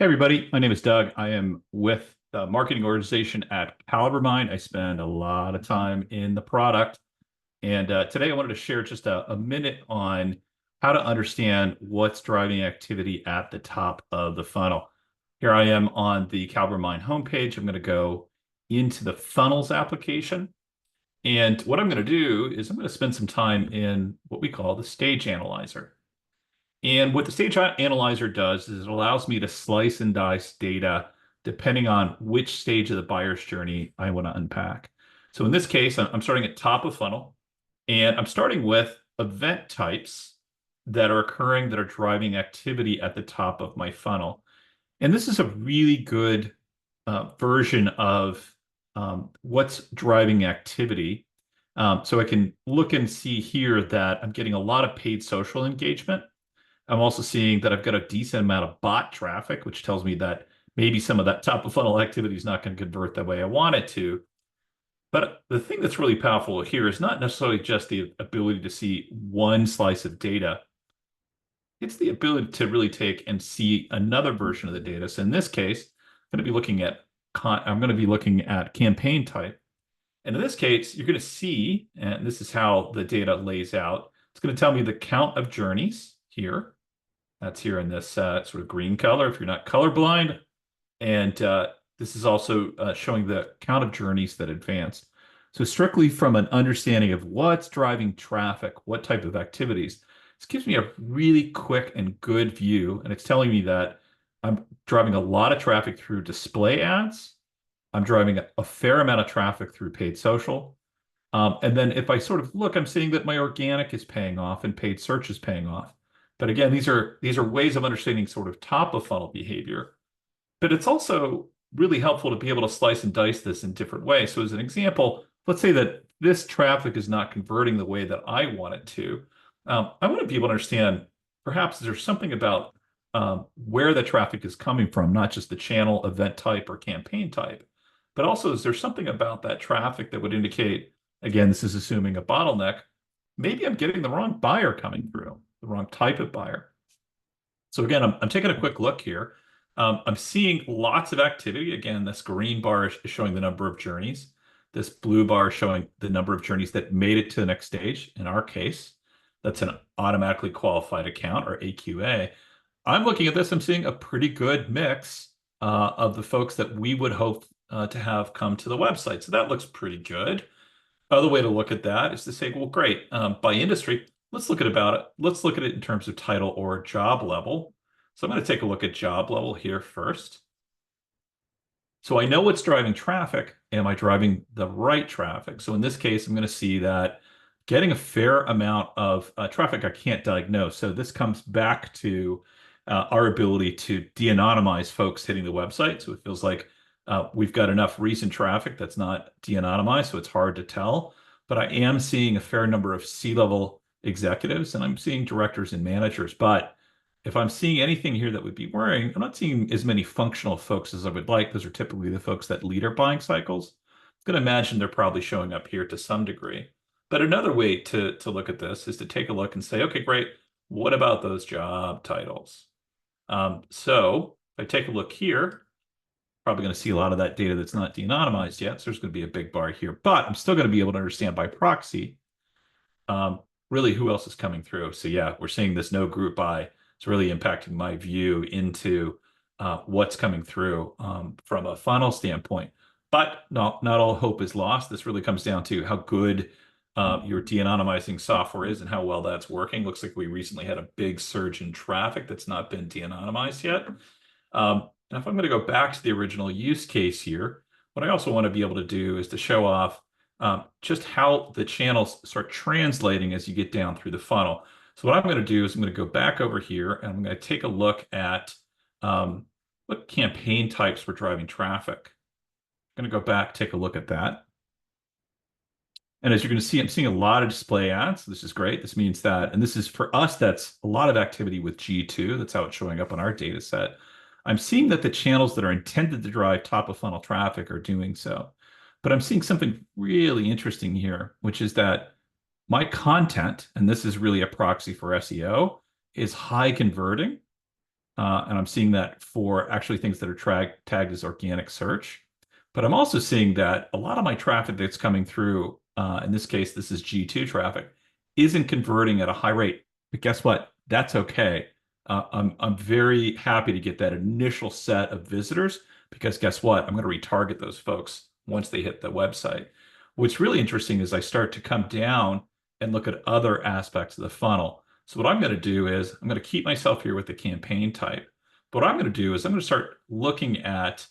Hey everybody, my name is Doug. I am with the marketing organization at CaliberMind. I spend a lot of time in the product. And today I wanted to share just a minute on how to understand what's driving activity at the top of the funnel. Here I am on the CaliberMind homepage. I'm going to go into the funnels application. And what I'm going to do is I'm going to spend some time in what we call the stage analyzer. And what the stage analyzer does is it allows me to slice and dice data depending on which stage of the buyer's journey I want to unpack. So in this case, I'm starting at top of funnel, and I'm starting with event types that are occurring that are driving activity at the top of my funnel. And this is a really good version of what's driving activity. So I can look and see here that I'm getting a lot of paid social engagement. I'm also seeing that I've got a decent amount of bot traffic, which tells me that maybe some of that top of funnel activity is not going to convert the way I want it to. But the thing that's really powerful here is not necessarily just the ability to see one slice of data. It's the ability to really take and see another version of the data. So in this case, I'm going to be looking at campaign type. And in this case, you're going to see, and this is how the data lays out. It's going to tell me the count of journeys here. That's here in this sort of green color if you're not colorblind. And this is also showing the count of journeys that advance. So strictly from an understanding of what's driving traffic, what type of activities, this gives me a really quick and good view. And it's telling me that I'm driving a lot of traffic through display ads. I'm driving a fair amount of traffic through paid social. And then if I sort of look, I'm seeing that my organic is paying off and paid search is paying off. But again, these are ways of understanding sort of top of funnel behavior. But it's also really helpful to be able to slice and dice this in different ways. So as an example, let's say that this traffic is not converting the way that I want it to. I want to be able to understand perhaps there's something about where the traffic is coming from, not just the channel, event type, or campaign type, but also is there something about that traffic that would indicate, again, this is assuming a bottleneck, maybe I'm getting the wrong buyer coming through, the wrong type of buyer. So again, I'm taking a quick look here. I'm seeing lots of activity. Again, this green bar is showing the number of journeys. This blue bar is showing the number of journeys that made it to the next stage. In our case, that's an automatically qualified account, or AQA. I'm looking at this, I'm seeing a pretty good mix of the folks that we would hope to have come to the website. So that looks pretty good. Other way to look at that is to say, well, great, by industry, let's look at it in terms of title or job level. So I'm going to take a look at job level here first. So I know what's driving traffic. Am I driving the right traffic? So in this case, I'm going to see that getting a fair amount of traffic I can't diagnose. So this comes back to our ability to de-anonymize folks hitting the website. So it feels like we've got enough recent traffic that's not de-anonymized, so it's hard to tell. But I am seeing a fair number of C-level executives, and I'm seeing directors and managers. But if I'm seeing anything here that would be worrying, I'm not seeing as many functional folks as I would like. Those are typically the folks that lead our buying cycles. I'm going to imagine they're probably showing up here to some degree. But another way to look at this is to take a look and say, okay, great. What about those job titles? So if I take a look here, probably going to see a lot of that data that's not de-anonymized yet. So there's going to be a big bar here, but I'm still going to be able to understand by proxy really who else is coming through. So yeah, we're seeing this no group by. It's really impacting my view into what's coming through from a funnel standpoint. But not all hope is lost. This really comes down to how good your de-anonymizing software is and how well that's working. Looks like we recently had a big surge in traffic that's not been de-anonymized yet. And if I'm going to go back to the original use case here, what I also want to be able to do is to show off just how the channels start translating as you get down through the funnel. So what I'm going to do is I'm going to go back over here and I'm going to take a look at what campaign types were driving traffic. I'm going to go back, take a look at that. And as you're going to see, I'm seeing a lot of display ads. This is great. This means that, and this is for us, that's a lot of activity with G2. That's how it's showing up on our data set. I'm seeing that the channels that are intended to drive top of funnel traffic are doing so. But I'm seeing something really interesting here, which is that my content, and this is really a proxy for SEO, is high converting. And I'm seeing that for actually things that are tagged as organic search. But I'm also seeing that a lot of my traffic that's coming through, in this case, this is G2 traffic, isn't converting at a high rate. But guess what? That's okay. I'm very happy to get that initial set of visitors because guess what? I'm going to retarget those folks once they hit the website. What's really interesting is I start to come down and look at other aspects of the funnel. So what I'm going to do is I'm going to keep myself here with the campaign type. But what I'm going to do is I'm going to start looking at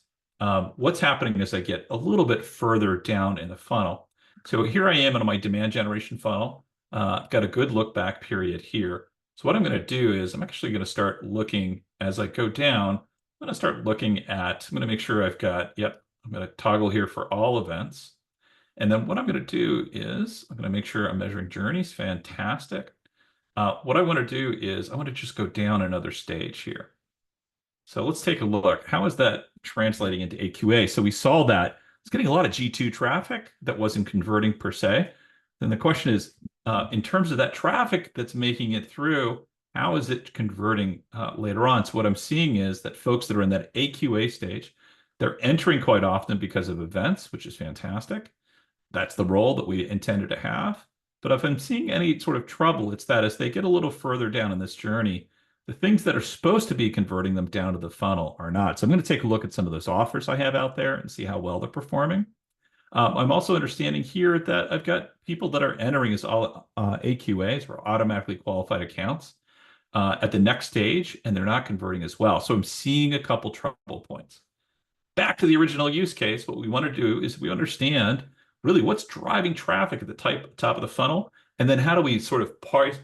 what's happening as I get a little bit further down in the funnel. So here I am in my demand generation funnel. I've got a good look back period here. So what I'm going to do is I'm actually going to start looking as I go down. I'm going to start looking at, I'm going to make sure I've got, yep, I'm going to toggle here for all events. And then what I'm going to do is I'm going to make sure I'm measuring journeys. Fantastic. What I want to do is I want to just go down another stage here. So let's take a look. How is that translating into AQA? So we saw that it's getting a lot of G2 traffic that wasn't converting per se. Then the question is, in terms of that traffic that's making it through, how is it converting later on? So what I'm seeing is that folks that are in that AQA stage, they're entering quite often because of events, which is fantastic. That's the role that we intended to have. But if I'm seeing any sort of trouble, it's that as they get a little further down in this journey, the things that are supposed to be converting them down to the funnel are not. So I'm going to take a look at some of those offers I have out there and see how well they're performing. I'm also understanding here that I've got people that are entering as all AQAs or automatically qualified accounts at the next stage, and they're not converting as well. So I'm seeing a couple trouble points. Back to the original use case, what we want to do is we understand really what's driving traffic at the top of the funnel, and then how do we sort of parse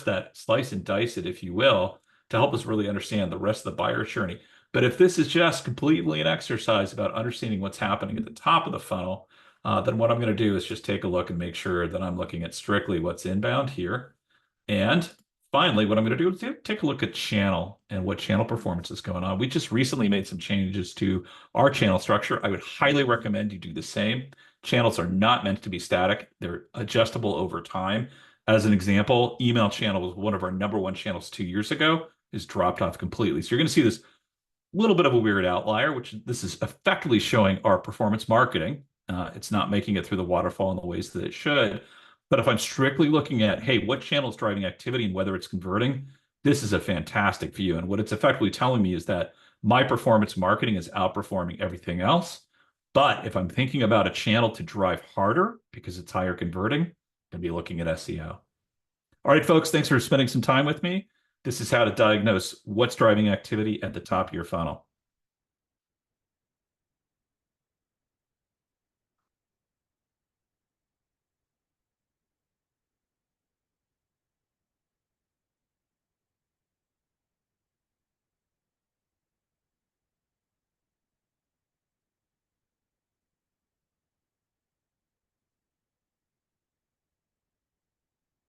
that, slice and dice it, if you will, to help us really understand the rest of the buyer journey. But if this is just completely an exercise about understanding what's happening at the top of the funnel, then what I'm going to do is just take a look and make sure that I'm looking at strictly what's inbound here. And finally, what I'm going to do is take a look at channel and what channel performance is going on. We just recently made some changes to our channel structure. I would highly recommend you do the same. Channels are not meant to be static. They're adjustable over time. As an example, email channel was one of our #1 channels 2 years ago, is dropped off completely. So you're going to see this little bit of a weird outlier, which this is effectively showing our performance marketing. It's not making it through the waterfall in the ways that it should. But if I'm strictly looking at, hey, what channel is driving activity and whether it's converting, this is a fantastic view. And what it's effectively telling me is that my performance marketing is outperforming everything else. But if I'm thinking about a channel to drive harder because it's higher converting, I'm going to be looking at SEO. All right, folks, thanks for spending some time with me. This is how to diagnose what's driving activity at the top of your funnel.